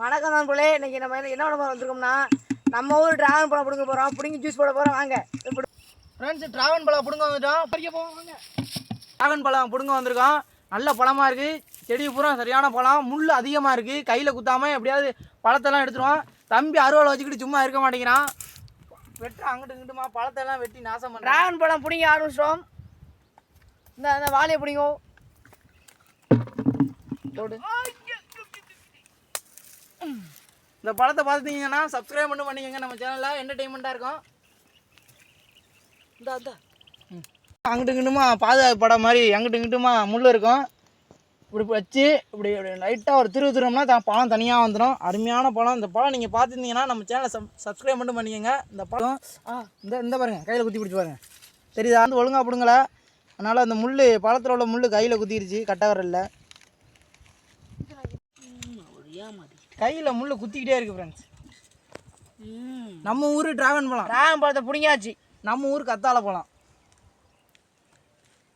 வணக்கம் நண்பர்களே. இன்னைக்கு நம்ம என்ன பண்ண வந்திருக்கோம்னா நம்ம ஊர் டிராகன் பழம் பிடுங்க போகிறோம். பிடுங்கி ஜூஸ் போட போகிறோம். வாங்க ஃப்ரெண்ட்ஸ், டிராகன் பழம் பிடுங்க வந்துட்டோம். பறிக்க போவோம். வாங்க. டிராகன் பழம் பிடுங்க வந்திருக்கோம். நல்ல பழமாக இருக்குது. செடி பூரா சரியான பழம். முள் அதிகமாக இருக்குது. கையில் குத்தாமல் எப்படியாவது பழத்தெல்லாம் எடுத்துருவோம். தம்பி அறுவாலை வச்சுக்கிட்டு சும்மா இருக்க மாட்டேங்கிறான். வெட்ட அங்கிட்டு இங்கிட்டுமா பழத்தெல்லாம் வெட்டி நாசம் பண்ண. டிராகன் பழம் பிடிங்க ஆரம்பிச்சிட்டோம். இந்த வாழையை பிடிங்கோ போடு. இந்த படத்தை பார்த்துட்டீங்கன்னா சப்ஸ்கிரைப் மட்டும் பண்ணிக்கோங்க. நம்ம சேனலில் என்டர்டெயின்மெண்ட்டாக இருக்கும். அங்கிட்டு இங்கிட்டுமா பாதுகாப்பு படம் மாதிரி அங்கிட்டு இங்கிட்டுமா முள் இருக்கும். இப்படி வச்சு இப்படி லைட்டாக ஒரு திருவுத்திரோம்னா பழம் தனியாக வந்துடும். அருமையான பழம். இந்த பழம் நீங்கள் பார்த்துருந்தீங்கன்னா நம்ம சேனலை சப்ஸ்கிரைப் மட்டும் பண்ணிக்கோங்க. இந்த பழம் இந்த பாருங்கள், கையில் குத்தி பிடிச்சி பாருங்கள். தெரியுதா? வந்து ஒழுங்காக பிடுங்கலை. அதனால் அந்த முள் பழத்தில் உள்ள முள் கையில் குத்திருச்சு. கட்டவரில் கையில் முள் குத்திக்கிட்டே இருக்குது ஃப்ரெண்ட்ஸ். நம்ம ஊர் டிராகன் பழத்தை பிடிங்காச்சு. நம்ம ஊர் கத்தாழை பழம்,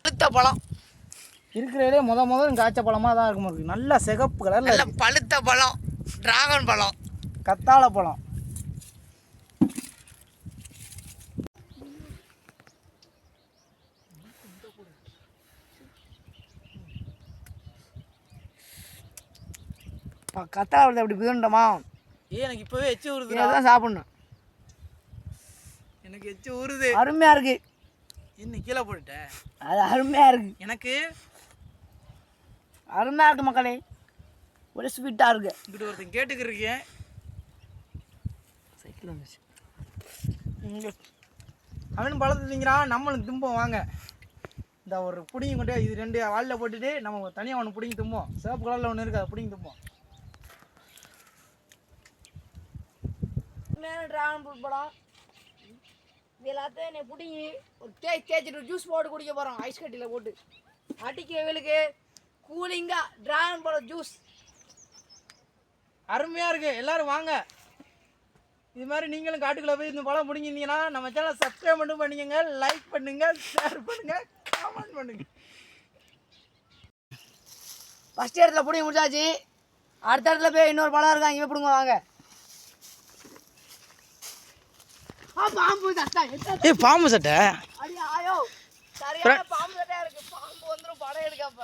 பழுத்த பழம் இருக்கிறதே முதல் காய்ச்ச பழமாக தான் இருக்கும். இருக்குது நல்லா சிகப்பு கலரில் பழுத்த பழம் டிராகன் பழம், கத்தாழை பழம். கத்தாழை பழத்தை அப்படி பிதுண்டமா? எனக்கு இப்போவே எச்சு ஊறுது. தான் சாப்பிட்ணும். எனக்கு எச்சு ஊறுது. அருமையாக இருக்குது. இன்னும் கீழே போட்டுட்டேன். அது அருமையாக இருக்குது. எனக்கு அருமையாக இருக்குது மக்களே. ஒரு ஸ்வீட்டாக இருக்குது. இங்கிட்ட ஒருத்தன் கேட்டுக்கிருக்கேன். சைக்கிள் வந்துச்சு. அவன் பழத்தை திங்கிறான். நம்மளும் தும்போம். வாங்க, இந்த ஒரு பிடிங்கி கொண்டு இது 2 வாலில் போட்டுட்டு நம்ம தனியாக ஒன்று பிடிங்கி தும்போம். சிவப்பு கலரில் ஒன்று இருக்குது, அதை பிடிங்கி தும்போம். டிராகன் ஃப்ரூட் பழம் இது எல்லாத்தையும் என்னை பிடிங்கி ஒரு தேய்ச்சிட்டு ஜூஸ் போட்டு குடிக்க போகிறோம். ஐஸ் கட்டியில் போட்டு அடிக்க வெயிலுக்கு கூலிங்காக டிராகன் பழம் ஜூஸ் அருமையாக இருக்குது. எல்லோரும் வாங்க. இது மாதிரி நீங்களும் காட்டுக்குள்ளே போய் இந்த பழம் பிடிங்கிருந்தீங்கன்னா நம்ம சேனலை சப்ஸ்கிரைப் மட்டும் பண்ணிக்கோங்க. லைக் பண்ணுங்கள், ஷேர் பண்ணுங்கள், கமெண்ட் பண்ணுங்கள். ஃபஸ்ட் இடத்துல பிடிங்க முடிச்சாச்சு. அடுத்த இடத்துல போய் இன்னொரு பழம் இருக்கா, இங்கே பிடுங்க. வாங்க. பாம்பு சட்டை பாம்பு சட்டையா இருக்கு. பாம்பு வந்துடும் படம் எடுக்கப்ப.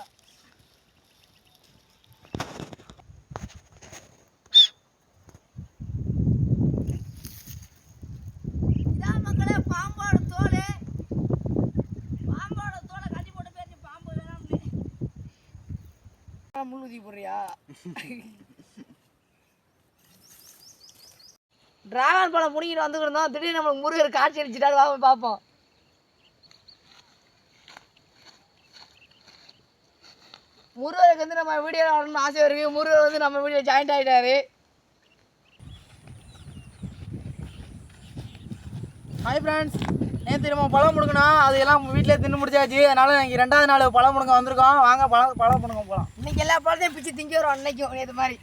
இதான் மக்களே பாம்போட தோல். பாம்போட தோலை கட்டி போட்டு பேசி பாம்பு வேணாம்னு முள் ஊதி போடுறியா? டிராகன் பழம் பிடிக்கிட்டு வந்துக்கிருந்தோம். திடீர்னு நம்மளுக்கு முருகர் காட்சி அடிச்சுட்டாரு. வாங்க பார்ப்போம். முருகருக்கு வந்து நம்ம வீடியோ ஆடணும்னு ஆசை இருக்குது. முருகர் வந்து நம்ம வீடியோ ஜாயின்ட் ஆகிட்டாரு. ஹாய் ஃப்ரெண்ட்ஸ், நேற்று நம்ம பழம் முடுக்கணும். அதையெல்லாம் வீட்டிலே தின்னு முடிச்சாச்சு. அதனால் இன்றைக்கி 2வது நாள் பழம் முடுங்க வந்திருக்கோம். வாங்க பழம் முடுங்க போகலாம். இன்றைக்கி எல்லா பழத்தையும் பிச்சு திங்க வரும். அன்னைக்கும் நேற்று மாதிரி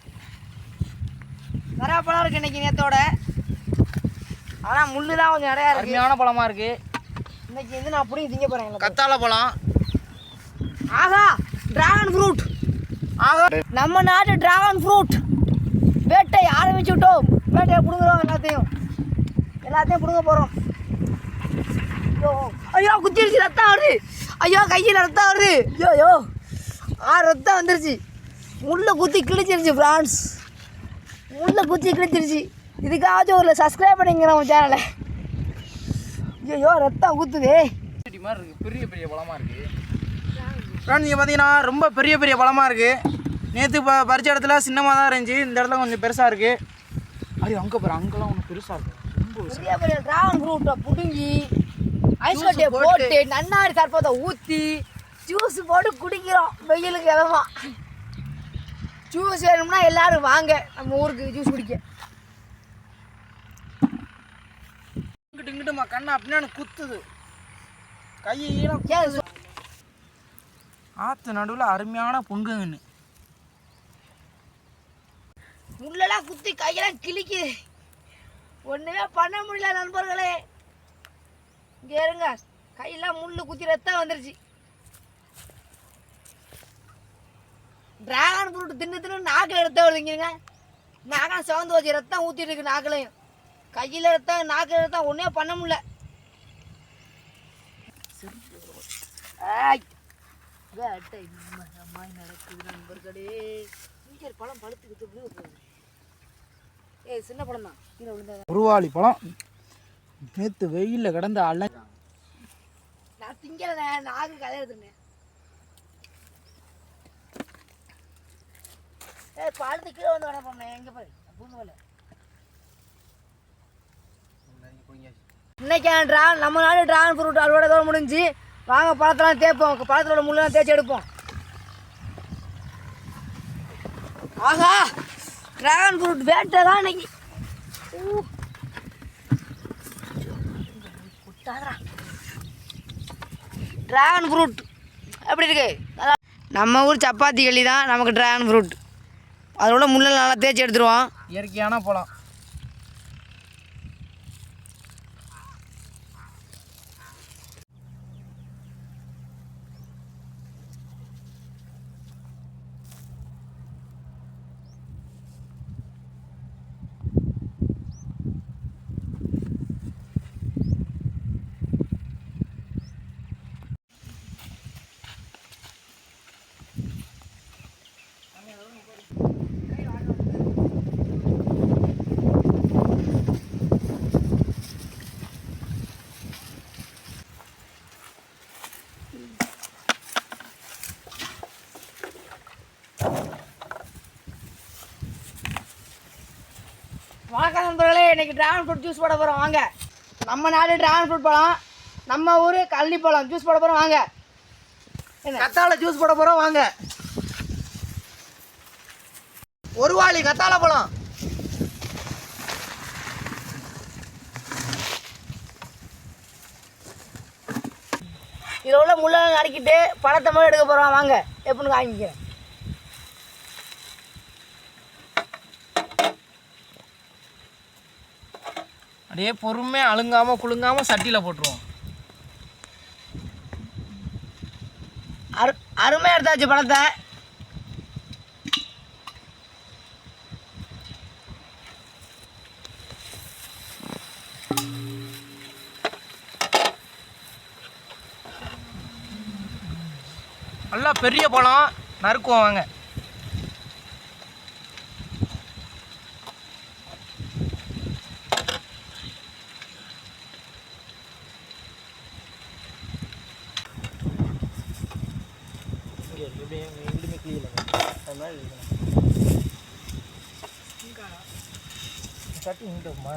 நிறையா பழம் இருக்குது இன்றைக்கி நேற்றோட. ஆனால் முள்ளு தான் கொஞ்சம் நிறையா இருக்குது. அருமையான பழமாக இருக்குது. இன்றைக்கி வந்து நான் பிடிங்கி திங்க போகிறேன். கத்தாழை பழம். ஆகா, டிராகன் ஃப்ரூட். ஆகா, நம்ம நாட்டு டிராகன் ஃப்ரூட் வேட்டை ஆரம்பிச்சு விட்டோம். வேட்டையை பிடுங்குறோம். எல்லாத்தையும் பிடுங்க போகிறோம். ஐயோ குத்திருச்சு, ரத்தம் வருது. ஐயோ கையில் ரத்தம் வருது. ஐயோ ரத்தம் வந்துருச்சு. முள்ளை குத்தி கிழிச்சிருச்சு ஃப்ரான்ஸ். முள்ளை குத்தி கிழிச்சிருச்சு. இதுக்காச்சும் ஒரு சப்ஸ்கிரைப் பண்ணிங்க நம்ம சேனலை. ஐயோ ரத்தம் ஊற்றுதே. மாதிரி இருக்குது. பெரிய பெரிய பழமாக இருக்குது ஃப்ரெண்ட்ஸ். நீங்கள் பார்த்தீங்கன்னா ரொம்ப பெரிய பெரிய பழமாக இருக்குது. நேற்று பறிச்ச இடத்துல சின்னமாக தான் இருந்துச்சு. இந்த இடத்துல கொஞ்சம் பெருசாக இருக்குது. ஐயோ அங்கே பாரு, அங்கெல்லாம் ஒன்று பெருசாக இருக்குது. ரொம்ப பெரிய பெரிய டிராகன் ஃப்ரூட்டை பிடுங்கி ஐஸ் கட்டியை போட்டு நன்னாரி சர்பத்தை ஊற்றி ஜூஸ் போட்டு குடிக்கிறோம். வெயிலுக்கு இடமா ஜூஸ் வேணும்னா எல்லோரும் வாங்க நம்ம ஊருக்கு ஜூஸ் குடிக்க. இங்கிட்டுமா கண்ணா அப்படின்னு குத்துது. கையெல்லாம் ஆற்று நடுவில் அருமையான பொங்குங்கன்னு முள்ளெல்லாம் குத்தி கையெல்லாம் கிழிக்குது. ஒன்றுமே பண்ண முடியல நண்பர்களே. இங்கே இருங்க, கையெல்லாம் முள்ளு குத்தி ரத்தம் வந்துருச்சு. டிராகன் ஃப்ரூட் தின்னு தின்னு நாக்கில் எடுத்து வருதுங்க. நாகம் சிவந்து வச்சு ரத்தம் ஊற்றிட்டு இருக்கு நாக்கிலையும். கையில் ரத்தம் நாக்கில் ரத்தம் ஒன்றே பண்ண முடியல. நடக்குது நண்பர்களே. பழம் பழுத்துக்கிட்டு சின்ன பழம் தான் கீழே விழுந்தா. குருவாளி பழம் நேற்று வெயிலில் கிடந்த அலை. நான் திங்கலை நாக்கு கதை எடுத்துனேன். பழுத்து கீழே வந்து வர போனேன். எங்கே போய் பூங்கல இன்னைக்கு நம்ம நாடு ட்ராகன் ஃப்ரூட் அறுவடை தோற முடிஞ்சு. வாங்க பழத்தெல்லாம் தேய்ப்போம். பழத்தோட முள்ளெல்லாம் தேய்ச்சி எடுப்போம். ஆகா ட்ராகன் ஃப்ரூட் வேட்டை தான் இன்னைக்கு. ட்ராகன் ஃப்ரூட் எப்படி இருக்கு? நம்ம ஊர் சப்பாத்தி களி தான் நமக்கு ட்ராகன் ஃப்ரூட். அதோட முள்ளெல்லாம் நல்லா தேய்ச்சி எடுத்துருவோம். இயற்கையான பழம். வணக்கம் நண்பர்களே. இன்றைக்கி ட்ராகன் ஃப்ரூட் ஜூஸ் போட போகிறோம். வாங்க. நம்ம நாடு ட்ராகன் ஃப்ரூட் பழம், நம்ம ஊர் கள்ளி பழம் ஜூஸ் போட போகிறோம். வாங்க. கத்தாழை ஜூஸ் போட போகிறோம். வாங்க. ஒரு வாளி கத்தாழை பழம். இதில் உள்ள முள்ளெல்லாம் நறுக்கிட்டு பழத்தை மட்டும் எடுக்க போகிறோம். வாங்க எப்படின்னு காமிக்கிறேன். அப்படியே பொறுமையாக அழுங்காமல் குலுங்காமல் சட்டியில் போட்டுருவோம். அருமையாக எடுத்தாச்சு பழத்தை. நல்லா பெரிய பழம் நறுக்குவோம். வாங்க. சட்டி இருக்குமா?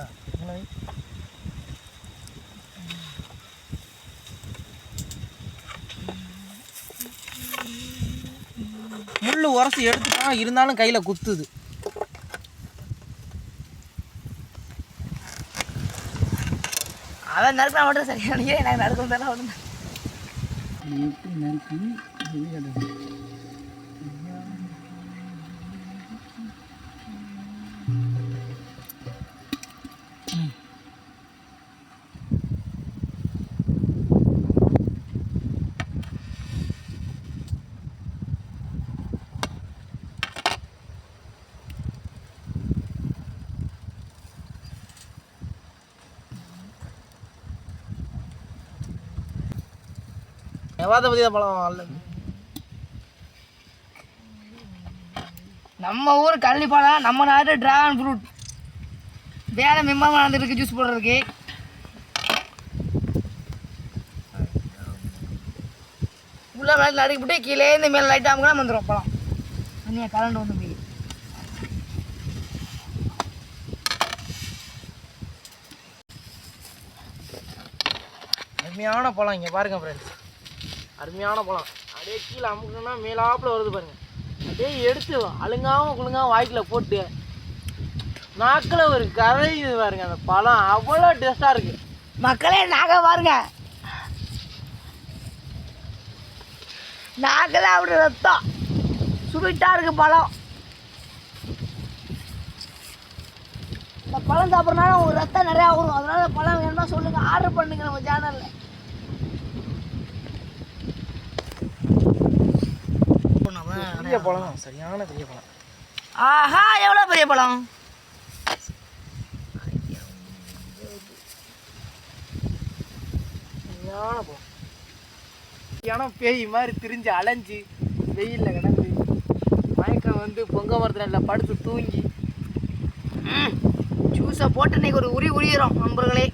முள் உரசி எடுத்துட்டோம், இருந்தாலும் கையில் குத்துது. அவன் நறுக்கினா மட்டும் சரியா நினைக்கிறேன். எனக்கு நறுக்கணும் தானே ஒன்று. எப்படி நறுக்கி எவாதபதி பழம் அல்லது நம்ம ஊர் கள்ளி பழம், நம்ம நாட்டு ட்ராகன் ஃப்ரூட். வேலை மெம்பர் நடந்துருக்கு ஜூஸ் போடுறதுக்கு. உள்ள மேலே நடுக்கிவிட்டு கீழே இந்த மேலே லைட்டாக அமுக்கினா வந்துடும் பழம். தண்ணியாக கலண்டு வந்து போய் அருமையான பழம். இங்கே பாருங்கள் ஃப்ரெண்ட்ஸ், அருமையான பழம். அப்படியே கீழே அமுக்கணும்னா மேலாப்பில் வருது பாருங்கள். அப்படியே எடுத்து அழுங்காமல் குழுங்காமல் வாய்க்கில் போட்டு நாக்கில் ஒரு கதை இது பாருங்க. அந்த பழம் அவ்வளோ டேஸ்ட்டாக இருக்குது. மக்களே நாக பாருங்க, நாக்கில் அப்படி ரத்தம் சுவிட்டாக இருக்குது பழம். இந்த பழம் சாப்பிட்றதுனால உங்களுக்கு ரத்தம் நிறையா வரும். அதனால பழம் வேணும்னா சொல்லுங்கள், ஆர்டர் பண்ணுங்க நம்ம சேனலில். பெரிய பழம், சரியான பெரிய பழம். ஆஹா எவ்வளோ பெரிய பழம். அருமையான பழம். ஏன்னா பேய் மாதிரி திரிஞ்சு அலைஞ்சு வெயிலில் கிடந்து மயக்கம் வந்து பொங்க மரத்தில் படுத்து தூங்கி ஜூஸை போட்டு இன்னைக்கு ஒரு உரிகிறோம் நண்பர்களே.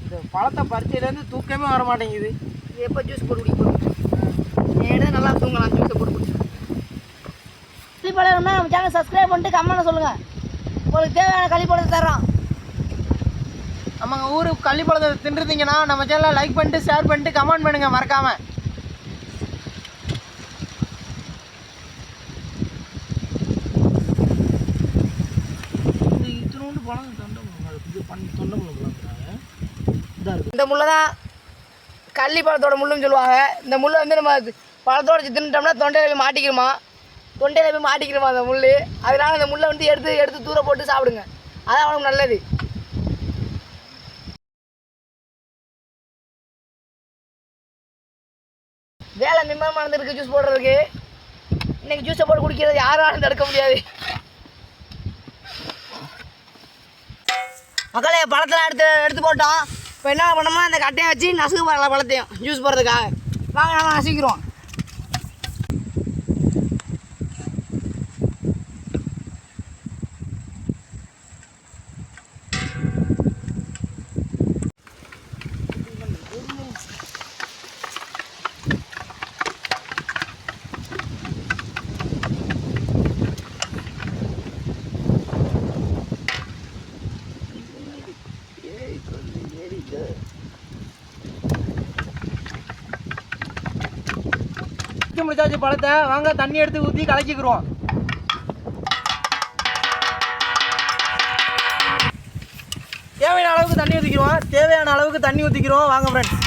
இந்த பழத்தை பறிச்சதுலேருந்து தூக்கமே வர மாட்டேங்குது. இது எப்போ ஜூஸ் போட்டு குடிக்க நேரம் நல்லா தூங்கலாம் ஜூஸை போட்டு குடிச்சு. களிப்பழம்னா நம்ம சேனல் சப்ஸ்கிரைப் பண்ணிட்டு கமெண்ட்டில் சொல்லுங்கள். உங்களுக்கு தேவையான களிப்பழத்தை தர்றோம். நம்ம ஊருக்கு கள்ளிப்பழத்தை தின்றுதீங்கன்னா நம்ம சேனலை லைக் பண்ணிட்டு ஷேர் பண்ணிட்டு கமெண்ட் பண்ணுங்கள் மறக்காமல். இந்த முள்ளை தான் கள்ளி பழத்தோட முள்ளுன்னு சொல்லுவாங்க. இந்த முள்ளை வந்து நம்ம பழத்தோட தின்னுட்டோம்னா தொண்டையில் போய் மாட்டிக்கிறோமா அந்த முள். அதனால அந்த முள்ளை வந்து எடுத்து தூர போட்டு சாப்பிடுங்க. அதான் அவனுக்கு நல்லது. வேலை நிம்மதியாக நடந்துருக்கு ஜூஸ் போடுறதுக்கு. இன்னைக்கு ஜூஸை போட்டு குடிக்கிறது யாராலும் தடுக்க முடியாது. மக்களே பழத்தெல்லாம் எடுத்து போட்டோம். இப்போ என்ன பண்ணோம்னா இந்த கட்டையை வச்சு நசுக்கு போடலாம் பழத்தையும் ஜூஸ் போடுறதுக்காக. வாங்க நம்ம நசுக்கிறோம். முடிச்சாச்சு பழத்தை. வாங்க தண்ணி எடுத்து ஊற்றி கலக்கிக்கிறோம். தேவையான அளவுக்கு தண்ணி ஊற்றிக்கிறோம். வாங்க ஃப்ரெண்ட்ஸ்.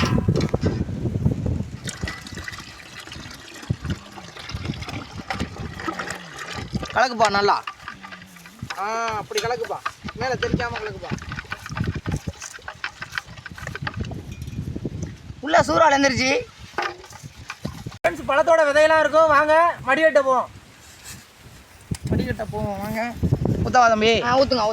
கலக்குப்பா நல்லா. அப்படி கலக்குப்பா, மேலே தெரிக்காமல் கலக்குப்பா. உள்ள சூறால் எழுந்திரிச்சு ஃப்ரெண்ட்ஸ் பழத்தோட விதையெல்லாம் இருக்கும். வாங்க மடிக்கட்ட போவோம். வாங்க ஊற்றவா தம்பி? ஊற்றுங்க.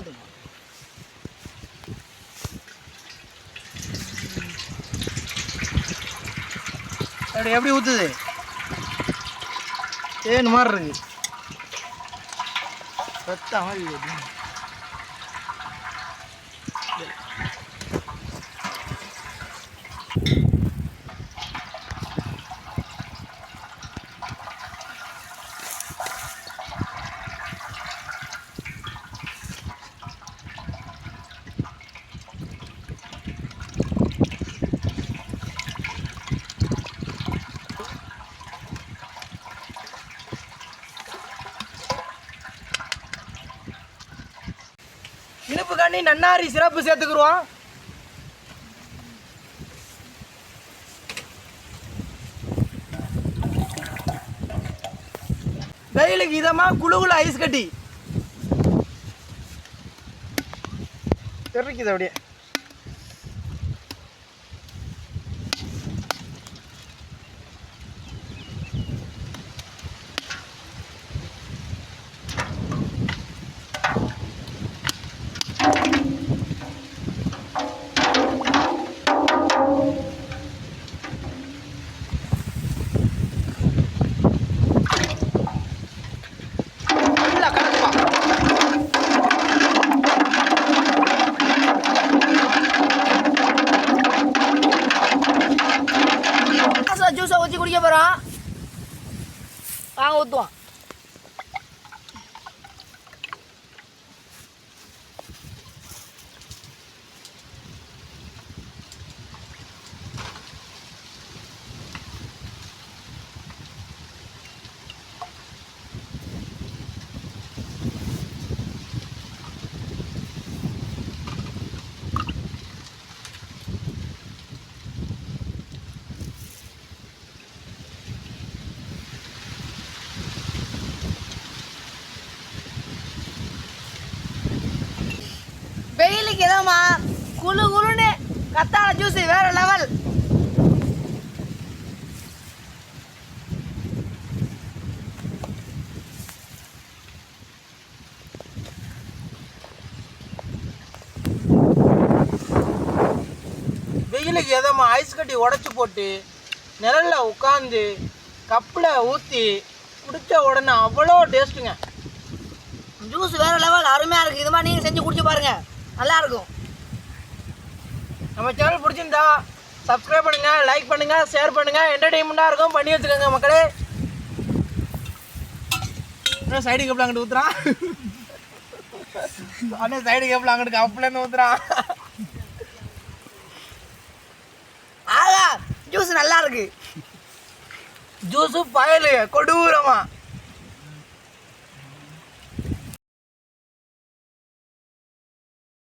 எப்படி ஊற்றுது? தேன் மாதிரி இருக்கு. ரத்த மாதிரி இருக்கு. இனிப்புக்காண்டி நன்னாரி சிறப்பு சேர்த்துக்குருவோம். வெயிலுக்கு இதமாக குழுகுல ஐஸ் கட்டி தெரிக்குது அப்படியே. ஜூஸை ஊற்றி குடிக்க போகிறோம். வாங்க ஊற்றுவோம். வெயிலுக்கு ஏதோமா குளுன்னு கத்தாழ ஜூஸ் வேற லெவல். வெயிலுக்கு எதமா ஐஸ் கட்டி உடச்சி போட்டு நிழலில் உட்காந்து கப்பில் ஊற்றி குடித்த உடனே அவ்வளோ டேஸ்ட்டுங்க. ஜூஸ் வேறு லெவல் அருமையாக இருக்குது. இது மாதிரி நீங்கள் செஞ்சு குடிச்சு பாருங்கள், நல்லாயிருக்கும். நம்ம சேனல் பிடிச்சிருந்தா சப்ஸ்கிரைப் பண்ணுங்கள், லைக் பண்ணுங்கள், ஷேர் பண்ணுங்கள். என்டர்டெயின்மெண்ட்டாக இருக்கும், பண்ணி வச்சுக்கோங்க மக்களே. சைடு கப்பில் அங்கிட்டு ஊற்றுறான், ஆனால் சைடு கப்பில் அங்கிட்டு கப்புலன்னு ஊற்றுறான். ஆகா, ஜூஸ் நல்லா இருக்கு. ஜூஸு பயலு கொடூரமா.